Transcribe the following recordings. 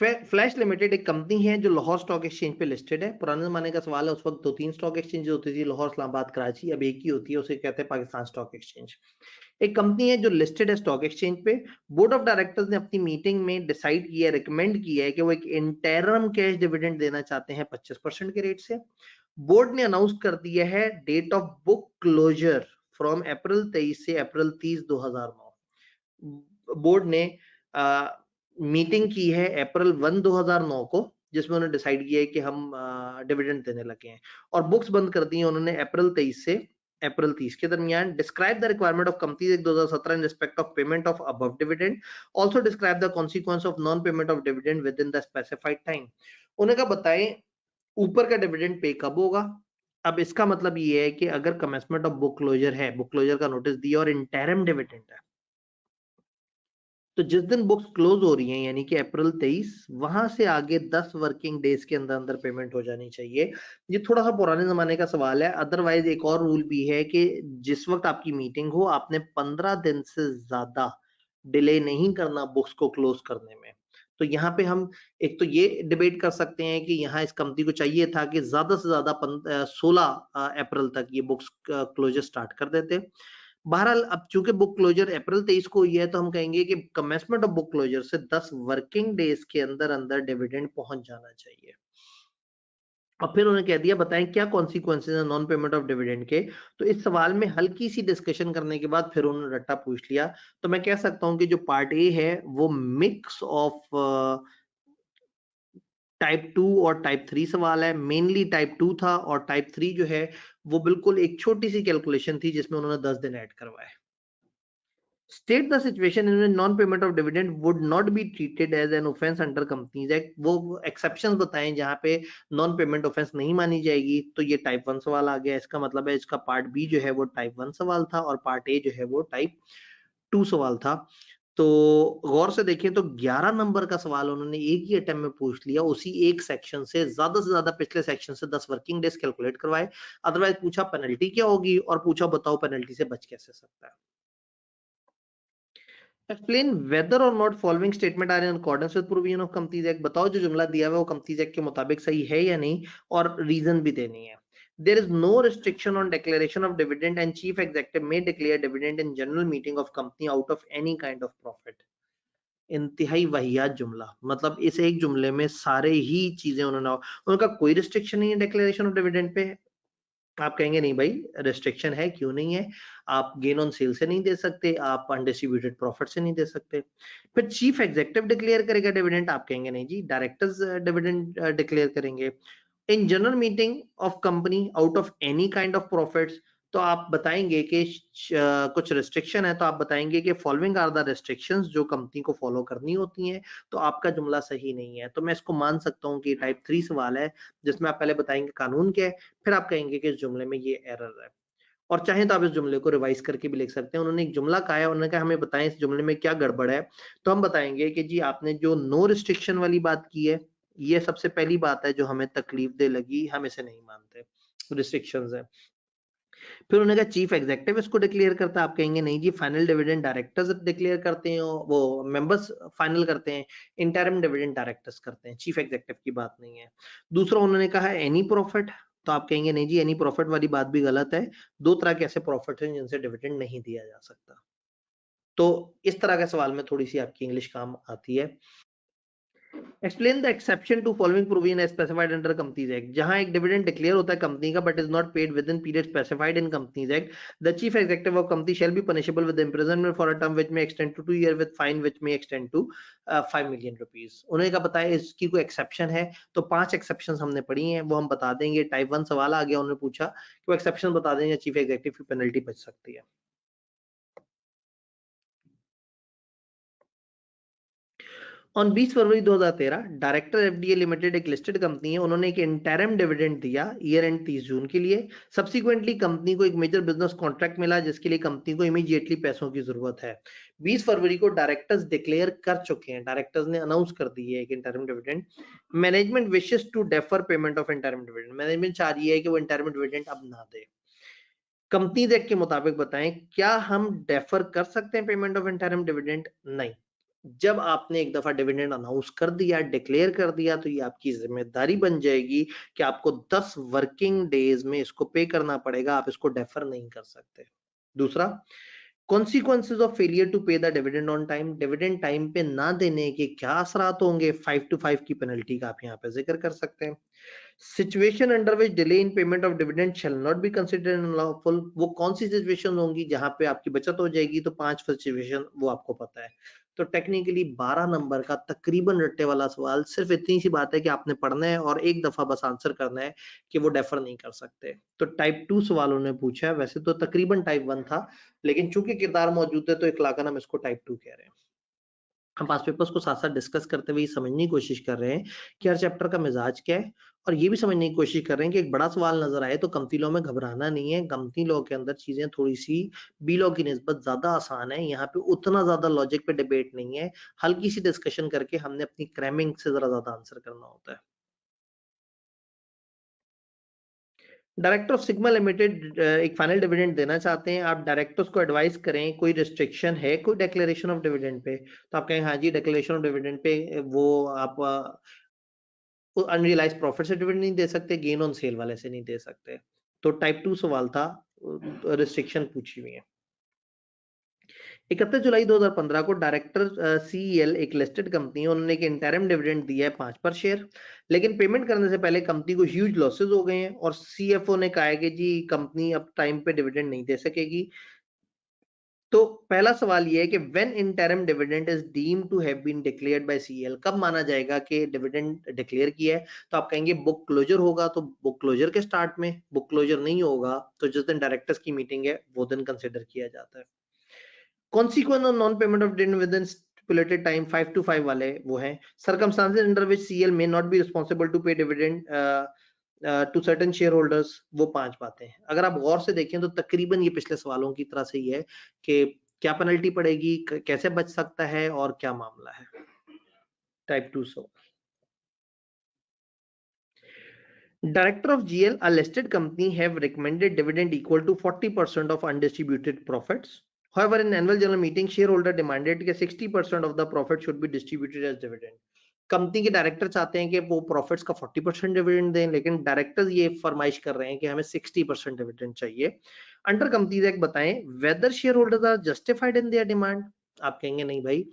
Flash limited एक company है जो लाहौर स्टॉक एक्सचेंज पे लिस्टेड है। पुराने जमाने का सवाल है, उस वक्त 2-3 स्टॉक एक्सचेंज होती थी, लाहौर, इस्लामाबाद, कराची, अब एक ही होती है, उसे कहते हैं पाकिस्तान स्टॉक एक्सचेंज। एक कंपनी है जो लिस्टेड है स्टॉक एक्सचेंज पे। बोर्ड ऑफ डायरेक्टर्स ने अपनी मीटिंग में डिसाइड किया है, रिकमेंड किया है कि वो एक इंटरम कैश डिविडेंड देना चाहते हैं 25% के रेट से। बोर्ड ने अनाउंस कर दिया है date of book closure from April 23 से अप्रैल 30 2009। बोर्ड ने मीटिंग की है अप्रैल 1 2009 को, जिसमें उन्होंने डिसाइड किया है कि हम डिविडेंड देने लगे हैं, और बुक्स बंद कर दी हैं उन्होंने अप्रैल 23 से अप्रैल 30 के दरमियान। Describe the requirement of Companies act 2017 in respect of payment of above dividend, also describe the consequence of non payment of dividend with in the specified time. उन्होंने कहा बताएं ऊपर का डिविडेंड पे कब होगा। अब इसका मतलब ये है कि अगर कमेंसमेंट ऑफ बुक क्लोजर है, बुक क्लोजर का नोटिस दिया और इंटरिम डिविडेंड है, तो जिस दिन बुक्स क्लोज हो रही हैं यानी कि अप्रैल 23, वहां से आगे 10 वर्किंग डेज के अंदर अंदर पेमेंट हो जानी चाहिए। ये थोड़ा सा पुराने जमाने का सवाल है, अदरवाइज एक और रूल भी है कि जिस वक्त आपकी मीटिंग हो, आपने 15 दिन से ज्यादा डिले नहीं करना बुक्स को क्लोज करने में। तो यहाँ पे हम एक तो ये डिबेट कर सकते हैं कि यहाँ इस कंपनी को चाहिए था कि ज्यादा से ज्यादा 16 अप्रैल तक ये बुक्स क्लोजर स्टार्ट कर देते। बहरहाल अब चूंकि बुक क्लोजर अप्रैल 23 को हुई है, तो हम कहेंगे कि कमेंसमेंट ऑफ बुक क्लोजर से 10 वर्किंग डेज के अंदर अंदर डिविडेंड पहुंच जाना चाहिए। और फिर उन्होंने कह दिया बताएं क्या कॉन्सिक्वेंसेज है नॉन पेमेंट ऑफ डिविडेंड के। तो इस सवाल में हल्की सी डिस्कशन करने के बाद फिर उन्होंने रट्टा पूछ लिया। तो मैं कह सकता हूं कि जो पार्ट ए है वो मिक्स ऑफ टाइप 2 और टाइप 3 सवाल है। मेनली टाइप 2 था, और टाइप 3 जो है वो बिल्कुल एक छोटी सी कैलकुलेशन थी जिसमें उन्होंने 10 दिन ऐड करवाए। State the situation in which non-payment of dividend would not be treated as an offense under Companies Act। वो exceptions बताएं जहां पे नॉन पेमेंट ऑफेंस नहीं मानी जाएगी। तो ये टाइप 1 सवाल आ गया, इसका मतलब है इसका पार्ट बी जो है वो टाइप 1 सवाल था, और पार्ट ए जो है वो टाइप 2 सवाल था। तो गौर से देखें तो 11 नंबर का सवाल उन्होंने एक ही अटेम्प्ट में पूछ लिया, उसी एक सेक्शन से ज्यादा पिछले सेक्शन से 10 वर्किंग डेज कैलकुलेट करवाए। अदरवाइज पूछा पेनल्टी क्या होगी, और पूछा बताओ पेनल्टी से बच कैसे सकता है। एक्सप्लेन वेदर और not following statement are in accordance with provision of Companies Act. बताओ जो जुमला दिया हुआ है वो कंपनीज एक्ट के मुताबिक सही है या नहीं, और रीजन भी देनी है। There is no restriction on declaration of dividend and chief executive may declare dividend in general meeting of company out of any kind of profit। इंतहाई वाहियात जुमला, मतलब इस एक जुमले में सारे ही चीजें उन्होंने, उनका कोई रिस्ट्रिक्शन नहीं है डिक्लेरेशन ऑफ डिविडेंड पे। आप कहेंगे नहीं भाई रेस्ट्रिक्शन है, क्यों नहीं है, आप गेन ऑन सेल से नहीं दे सकते, आप अनडिस्ट्रीब्यूटेड प्रॉफिट से नहीं दे सकते। फिर चीफ एग्जीक्यूटिव डिक्लेयर करेगा डिविडेंड, आप कहेंगे नहीं जी डायरेक्टर्स डिविडेंड डिक्लेयर करेंगे। In general meeting of company out of any kind of profits, तो आप बताएंगे कि कुछ रिस्ट्रिक्शन है, तो आप बताएंगे कि फॉलोइंग आर द रिस्ट्रिक्शंस जो कंपनी को फॉलो करनी होती हैं। तो आपका जुमला सही नहीं है, तो मैं इसको मान सकता हूं कि टाइप 3 सवाल है, जिसमें आप पहले बताएंगे कानून क्या है, फिर आप कहेंगे कि इस जुमले में ये एरर है। और चाहे तो आप इस जुमले को रिवाइज करके भी लिख सकते हैं। उन्होंने एक जुमला कहा है, उन्होंने कहा हमें बताएं इस जुमले में क्या गड़बड़ है। तो हम बताएंगे कि जी आपने जो नो रिस्ट्रिक्शन वाली बात की है, ये सबसे पहली बात है जो हमें तकलीफ दे लगी, हम इसे नहीं मानते, रिस्ट्रिक्शंस है। फिर उन्होंने कहा चीफ एग्जीक्यूटिव इसको डिक्लेयर करता है, आप कहेंगे नहीं जी फाइनल डिविडेंड डायरेक्टर्स डिक्लेयर करते हैं, वो मेंबर्स फाइनल करते हैं, इंटरिम डिविडेंड डायरेक्टर्स करते हैं, चीफ एग्जीक्यूटिव की बात नहीं है। दूसरा उन्होंने कहा एनी प्रॉफिट, तो आप कहेंगे नहीं जी एनी प्रॉफिट वाली बात भी गलत है, दो तरह के ऐसे प्रॉफिट हैं जिनसे डिविडेंड नहीं दिया जा सकता। तो इस तरह के सवाल में थोड़ी सी आपकी इंग्लिश काम आती है। Explain the exception to following provision as specified under Companies Act. जहां एक डिविडेंड डिक्लेयर होता है कंपनी का but is not paid within period specified in Companies Act, the chief executive of company shall be punishable with imprisonment for a term which may extend to 2 year with fine which may extend to 5 million rupees. उन्होंने कहा बताया इसकी कोई exception है, तो 5 exception हमने पढ़ी हैं, वो हम बता देंगे। टाइप 1 सवाल आ गया, उन्होंने पूछा कि वो एक्सेप्शन बता देंगे, चीफ एग्जीक्यूटिव की पेनल्टी बच सकती है। On 20 February 2013 director FDA limited एक लिस्टेड कंपनी है, उन्होंने एक इंटरिम डिविडेंड दिया ईयर एंड 30 जून के लिए। सब्सिक्वेंटली कंपनी को एक मेजर बिजनेस कॉन्ट्रैक्ट मिला जिसके लिए कंपनी को इमीडिएटली पैसों की जरूरत है। 20 फरवरी को डायरेक्टर्स डिक्लेयर कर चुके हैं, डायरेक्टर्स ने अनाउंस कर दी है एक interim dividend. Management wishes to defer payment of interim dividend, management चाह रही है कि वो इंटरिम डिविडेंड अब ना दे। कंपनीज एक्ट के मुताबिक बताएं क्या हम डेफर कर सकते हैं पेमेंट ऑफ इंटरिम डिविडेंड? नहीं। जब आपने एक दफा डिविडेंड अनाउंस कर दिया, डिक्लेयर कर दिया, तो ये आपकी जिम्मेदारी बन जाएगी कि आपको 10 वर्किंग डेज में इसको पे करना पड़ेगा, आप इसको डेफर नहीं कर सकते। दूसरा, कॉन्सिक्वेंसेज ऑफ फेलियर टू पे the dividend on time, dividend time पे ना देने के क्या असरात होंगे, 5 to 5 की पेनल्टी का आप यहाँ पे जिक्र कर सकते हैं। Situation under which delay in payment of dividend shall not be considered unlawful, वो कौन सी सिचुएशन होंगी जहां पे आपकी बचत हो जाएगी, तो 5 सिचुएशन वो आपको पता है। तो टेक्निकली 12 नंबर का तकरीबन रट्टे वाला सवाल, सिर्फ इतनी सी बात है कि आपने पढ़ना है और एक दफा बस आंसर करना है कि वो डेफर नहीं कर सकते। तो टाइप 2 सवाल उन्होंने पूछा है, वैसे तो तकरीबन टाइप 1 था, लेकिन चूंकि किरदार मौजूद है तो इखलाकन हम इसको टाइप 2 कह रहे हैं। हम पास्ट पेपर्स को साथ-साथ डिस्कस करते हुए ये समझने की कोशिश कर रहे हैं कि हर चैप्टर का मिजाज क्या है, और ये भी समझने की कोशिश कर रहे हैं कि एक बड़ा सवाल नजर आए तो कम्पनी लॉ में घबराना नहीं है। कम्पनी लॉ के अंदर चीजें थोड़ी-सी बी लॉ की निस्बत ज्यादा आसान है। यहाँ पे उतना ज्यादा लॉजिक पे डिबेट नहीं है, हल्की सी डिस्कशन करके हमने अपनी क्रैमिंग से जरा ज्यादा आंसर करना होता है। डायरेक्टर ऑफ सिग्मा लिमिटेड एक फाइनल डिविडेंड देना चाहते हैं, आप डायरेक्टर्स को एडवाइस करें कोई रिस्ट्रिक्शन है कोई डिक्लेरेशन ऑफ डिविडेंड पे, तो आप कहें हाँ जी डिक्लेरेशन ऑफ डिविडेंड पे वो आप अनरियलाइज्ड प्रॉफिट से डिविडेंड नहीं दे सकते, गेन ऑन सेल वाले से नहीं दे सकते। तो टाइप 2 सवाल था, रिस्ट्रिक्शन पूछी हुई है। 31 जुलाई 2015 को डायरेक्टर सीईएल एक लिस्टेड कंपनी है, उन्होंने एक इंटरिम डिविडेंड दिया है 5 पर शेयर, लेकिन पेमेंट करने से पहले कंपनी को ह्यूज लॉसेस हो गए हैं और सीएफओ ने कहा है कि जी कंपनी अब टाइम पे डिविडेंड नहीं दे सकेगी। तो पहला सवाल ये है कि when interim dividend is deemed to have been declared by CL, कब माना जाएगा कि डिविडेंड डिक्लेयर किया है, तो आप कहेंगे बुक क्लोजर होगा, तो बुक क्लोजर के स्टार्ट में, बुक क्लोजर नहीं होगा तो जिस दिन डायरेक्टर्स की मीटिंग है वो दिन कंसिडर किया जाता है। Consequence of non-payment of dividend within stipulated time 5 to 5 वाले वो हैं, circumstances under which CL may not be responsible to pay dividend to certain shareholders, वो 5 बातें हैं। अगर आप गौर से देखें तो तकरीबन ये पिछले सवालों की तरह से ही है कि क्या पेनल्टी पड़ेगी, कैसे बच सकता है और क्या मामला है। टाइप 2 सवाल। Director of GL, a listed company, have recommended dividend equal to 40% of undistributed profits. However, in annual general meeting, shareholder demanded that 60% of the profit should be distributed as dividend. Company के director चाहते हैं कि वो profits का 40% dividend दें, लेकिन directors ये फरमाइश कर रहे हैं कि हमें 60% डिविडेंड चाहिए। अंडर कंपनीज एक्ट बताएं whether shareholders are justified in their demand. आप कहेंगे नहीं भाई,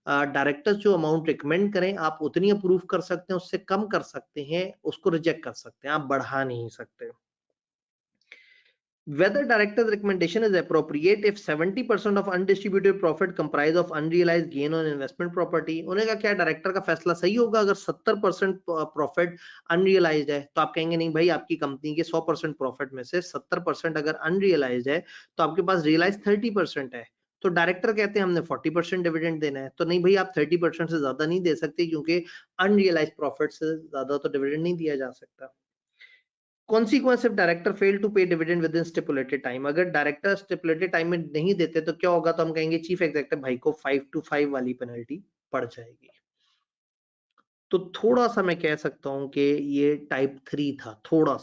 डायरेक्टर्स जो अमाउंट रिकमेंड करें आप उतनी अप्रूव कर सकते हैं, उससे कम कर सकते हैं, उसको रिजेक्ट कर सकते हैं, आप बढ़ा नहीं सकते। Whether director's recommendation is appropriate if 70% of undistributed profit comprise of unrealized gain on investment property। उन्हें का क्या डायरेक्टर का फैसला सही होगा अगर 70% प्रॉफिट अनरियलाइज्ड है, तो आप कहेंगे नहीं भाई, आपकी कंपनी के 100% प्रॉफिट में से 70% अगर अनरियलाइज्ड है तो आपके पास रियलाइज 30% है, तो डायरेक्टर कहते हैं हमने 40% डिविडेंड देना है, तो नहीं भाई आप 30% से ज्यादा नहीं दे सकते क्योंकि अनरियलाइज्ड प्रॉफिट से ज्यादा तो डिविडेंड नहीं दिया जा सकता। Consequence if director fail to pay dividend within stipulated time, अगर डायरेक्टर स्टिपुलेटेड टाइम में नहीं देते तो क्या होगा, तो हम कहेंगे चीफ एग्जीक्यूटिव भाई को 5 to 5 वाली पेनल्टी पड़ जाएगी। तो थोड़ा सा मैं कह सकता हूं कि ये टाइप 3 था, थोड़ा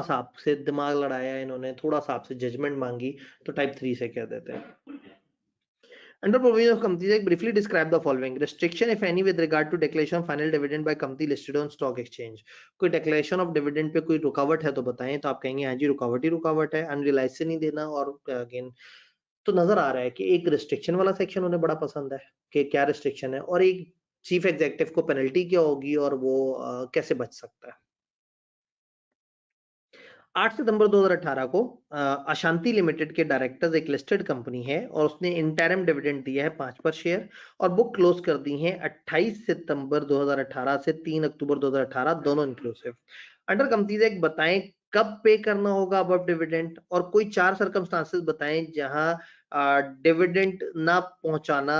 सा आपसे दिमाग लड़ाया इन्होंने, थोड़ा सा आपसे जजमेंट मांगी, तो टाइप 3 से कह देते हैं। Under provision of Companies Act, briefly describe the following restriction, if any, with regard to declaration of final dividend by company listed on stock exchange। कोई declaration of dividend पे कोई रुकावट है तो बताएं, तो आप कहेंगे हाँ जी रुकावट ही रुकावट है, अनरियलाइज से नहीं देना। और अगेन तो नजर आ रहा है कि एक रिस्ट्रिक्शन वाला सेक्शन उन्हें बड़ा पसंद है कि क्या रिस्ट्रिक्शन है, और एक चीफ एग्जीक्यूटिव को पेनल्टी क्या होगी और वो कैसे बच सकता है। 8 सितंबर 2018 को अशांति लिमिटेड के डायरेक्टर्स एक लिस्टेड कंपनी है और उसने इंटरिम डिविडेंड दिया है 5 पर शेयर और बुक क्लोज कर दी है 28 सितंबर 2018 से 3 अक्टूबर 2018 दोनों इंक्लूसिव। अंडर कंपनीज एक्ट बताएं कब पे करना होगा अब डिविडेंड, और कोई 4 सर्कमस्टांसेस बताएं जहां डिविडेंड ना पहुंचाना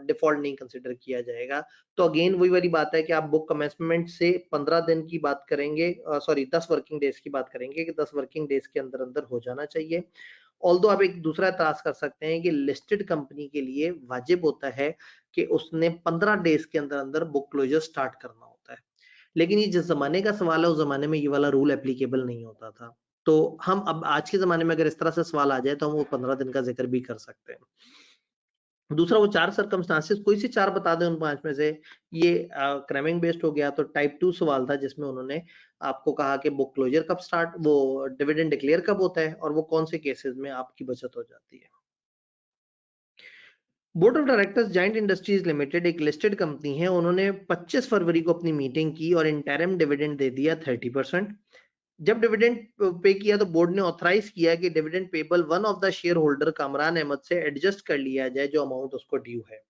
डिफॉल्ट नहीं कंसिडर किया जाएगा। तो अगेन वही वाली बात है कि आप बुक कमेंसमेंट से 15 दिन की बात करेंगे, सॉरी 10 वर्किंग डेज की बात करेंगे कि 10 वर्किंग डेज के अंदर अंदर हो जाना चाहिए। ऑल्दो आप एक दूसरा एतराज कर सकते हैं कि लिस्टेड कंपनी के लिए वाजिब होता है कि उसने 15 डेज के अंदर अंदर बुक क्लोजर स्टार्ट करना होता है, लेकिन ये जिस जमाने का सवाल है उस जमाने में ये वाला रूल एप्लीकेबल नहीं होता था। तो हम अब आज के जमाने में अगर इस तरह से सवाल आ जाए तो हम वो 15 दिन का जिक्र भी कर सकते हैं। दूसरा, वो 4 सर्कमस्टांसेस कोई से 4 बता दें उन 5 में से। ये क्रैमिंग बेस्ड हो गया। तो टाइप 2 सवाल था जिसमें उन्होंने आपको कहा कि बुक क्लोजर कब स्टार्ट, वो डिविडेंड डिक्लेयर कब होता है और वो कौन से केसेस में आपकी बचत हो जाती है। Board of directors giant industries limited एक लिस्टेड कंपनी है। उन्होंने 25 फरवरी को अपनी मीटिंग की और इंटरिम डिविडेंड दे दिया 30%। जब डिविडेंड पे किया तो बोर्ड ने ऑथराइज किया कि dividend payable one of the shareholder Kamran Ahmed से एडजस्ट कर लिया जाए जो अमाउंट उसको ड्यू है।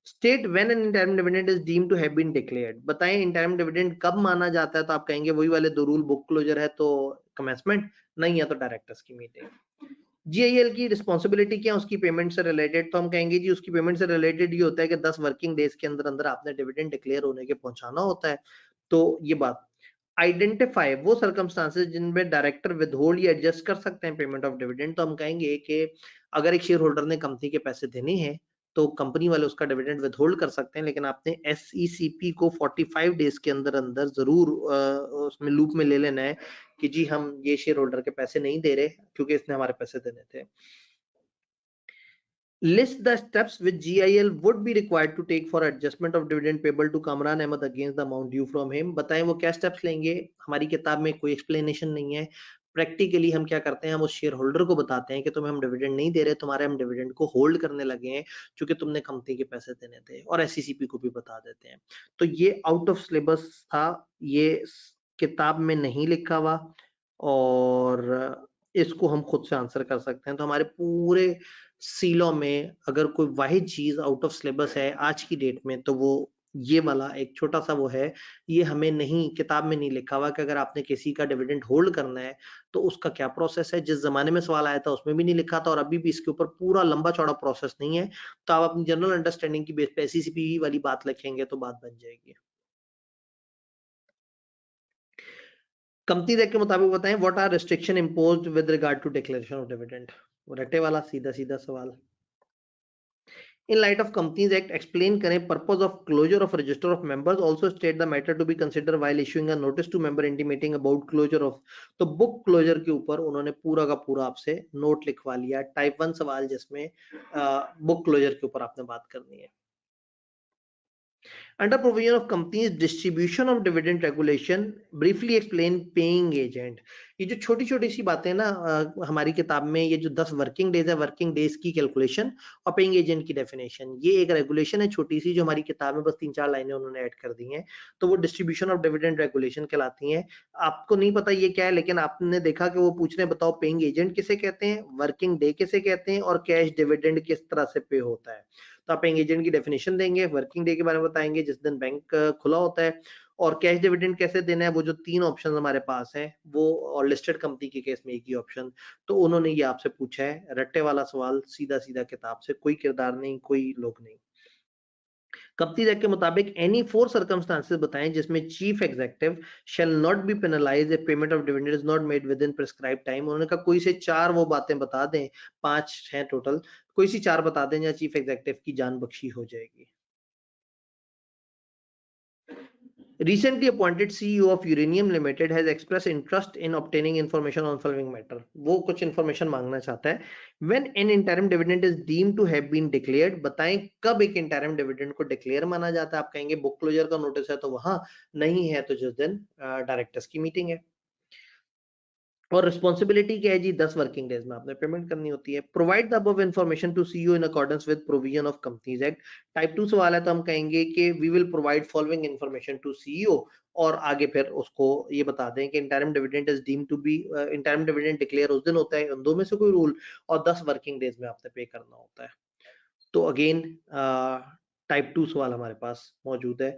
State when an interim dividend is deemed to have been declared. बताएं इंटरिम डिविडेंड कब माना जाता है। तो आप कहेंगे वही वाले 2 रूल, बुक क्लोजर है तो कमेंसमेंट, नहीं है तो डायरेक्टर्स की मीटिंग। जीआईएल की रिस्पांसिबिलिटी क्या है उसकी पेमेंट से रिलेटेड। तो हम कहेंगे जी उसकी पेमेंट से रिलेटेड ये होता है कि 10 वर्किंग डेज के अंदर अंदर आपने डिविडेंड डिक्लेयर होने के पहुंचाना होता है। तो ये बात। आइडेंटिफाई वो सर्कमस्टांसेस जिनमें डायरेक्टर विदहोल्ड या एडजस्ट कर सकते हैं पेमेंट ऑफ डिविडेंड। तो हम कहेंगे कि अगर एक शेयर होल्डर ने कंपनी के पैसे देने हैं तो कंपनी वाले उसका डिविडेंड विदहोल्ड कर सकते हैं, लेकिन आपने एसईसीपी को 45 डेज के अंदर अंदर जरूर उसमें लूप में ले लेना है कि जी हम ये शेयर होल्डर के पैसे नहीं दे रहे क्योंकि इसने हमारे पैसे देने थे। List the steps which GIL would be required to take for adjustment of dividend payable to Kamran Ahmed against the amount due from him। बताएं वो क्या स्टेप्स लेंगे। हमारी किताब में कोई एक्सप्लेनेशन नहीं है। प्रैक्टिकली हम क्या करते हैं, हम उस शेयर होल्डर को बताते हैं कि तुम्हें हम डिविडेंड नहीं दे रहे, तुम्हारे हम डिविडेंड को होल्ड करने लगे हैं क्योंकि तुमने कंपनी के पैसे देने थे, और एससीसीपी को भी बता देते हैं। तो ये आउट ऑफ सिलेबस था, ये किताब में नहीं लिखा हुआ और इसको हम खुद से आंसर कर सकते हैं। तो हमारे पूरे सीलों में अगर कोई वाहिद चीज आउट ऑफ सिलेबस है आज की डेट में तो वो ये वाला एक छोटा सा वो है। ये हमें नहीं, किताब में नहीं लिखा हुआ कि अगर आपने किसी का डिविडेंड होल्ड करना है तो उसका क्या प्रोसेस है। जिस जमाने में सवाल आया था उसमें भी नहीं लिखा था और अभी भी इसके ऊपर पूरा लंबा चौड़ा प्रोसेस नहीं है। तो आप अपनी जनरल अंडरस्टैंडिंग की बेस पे एससीसीपी वाली बात लिखेंगे तो बात बन जाएगी। कंपनी एक्ट के मुताबिक बताएं what are restriction imposed with regard to declaration of dividend. रट्टे वाला सीधा सीधा सवाल। In light of Companies Act, explain करें purpose of closure of register of members, also state the matter to be considered while issuing a notice to member intimating about closure of। तो book closure के ऊपर उन्होंने पूरा का पूरा आपसे note लिखवा लिया। टाइप 1 सवाल जिसमें बुक क्लोजर के ऊपर आपने बात करनी है। Under provision of companies distribution of dividend regulation, briefly explain paying agent। ये जो छोटी छोटी सी बातें ना हमारी किताब में, ये जो 10 वर्किंग डेज है, वर्किंग डेज की कैलकुलेशन और पेइंग एजेंट की डेफिनेशन, ये एक रेगुलेशन है छोटी सी जो हमारी किताब में बस 3-4 लाइनें उन्होंने ऐड कर दी हैं। तो वो डिस्ट्रीब्यूशन ऑफ डिविडेंड रेगुलेशन कहलाती हैं। आपको नहीं पता ये क्या है, लेकिन आपने देखा कि वो पूछ रहे हैं बताओ पेइंग एजेंट किसे कहते हैं, वर्किंग डे किसे कहते हैं और कैश डिविडेंड किस तरह से पे होता है। तो आप पेइंग एजेंट की डेफिनेशन देंगे, वर्किंग डे के बारे में बताएंगे जिस दिन बैंक खुला होता है, और कैश डिविडेंड कैसे देना है। वो जो 3 ऑप्शन हमारे पास हैं वो, और लिस्टेड कंपनी के केस में एक ही ऑप्शन। तो उन्होंने ये आपसे पूछा है रट्टे वाला सवाल, सीधा सीधा किताब से, कोई किरदार नहीं, कोई लोग नहीं। कंपनीज एक्ट के मुताबिक एनी 4 सर्कमस्टांसेस बताएं जिसमें chief executive shall not be penalised if payment of dividend is not made with in prescribe time. उन्होंने कहा कोई से 4 वो बातें बता दें, 5 हैं टोटल, कोई सी 4 बता दें जहां चीफ एग्जीक्यूटिव की जान बख्शी हो जाएगी। Recently appointed CEO of Uranium Limited has expressed interest in obtaining information on following matter। वो कुछ information मांगना चाहता है। When an interim dividend is deemed to have been declared, बताएं कब एक interim dividend को declare माना जाता है। आप कहेंगे book closure का notice है तो वहां, नहीं है तो जिस दिन directors की meeting है। और रिस्पॉन्सिबिलिटी क्या है जी, 10 वर्किंग डेज में आपने पेमेंट करनी होती है। Provide the above information to CEO in accordance with provision of Companies Act. Type 2 सवाल है तो हम कहेंगे कि we will provide following information to CEO, और आगे फिर उसको ये बता दें कि interim dividend is deemed to be, interim dividend declare उस दिन होता है, उन दो में से कोई रूल, और 10 वर्किंग डेज में आपने पे करना होता है। तो अगेन टाइप 2 सवाल हमारे पास मौजूद है।